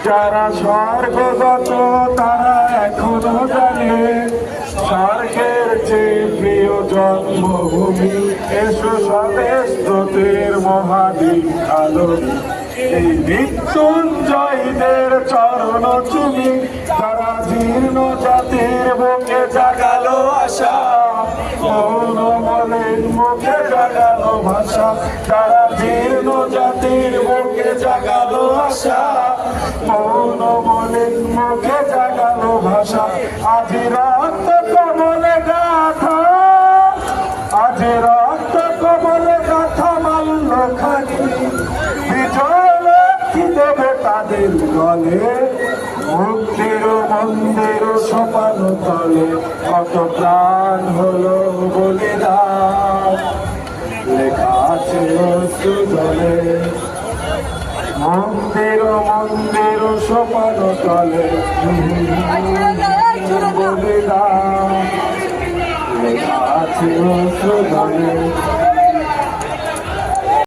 যারা স্বর্গগত তারা এখনো জানে স্বর্গের চেয়ে প্রিয় জন্মভূমি। এসো স্বদেশ স্রোতের মহাদ্বীপ আলো, এই মৃত্যুঞ্জয়ীদের চরণ চুমি। তারা জীর্ণ জাতির বুকে জাগালো আশা, মৌন মলিন মুখে জাগালো ভাষা। তারা জীর্ণ জাতির বুকে জাগালো আশা, মৌন মলিন মুখে জাগালো ভাষা। আজি রক্ত কমলে গাথা, আজি রক্ত কমলে গাথা মাল্য খানি। বিজয় লক্ষ্মী দেবে তাদের গলে, মুক্তির মন্দির সোপান তলে কত প্রাণ হলো বলিদান। লেখা আছে অশ্রু জলে, মন্দির মন্দির সোপান তলে বলিদান। লেখা আছে অশ্রু জলে।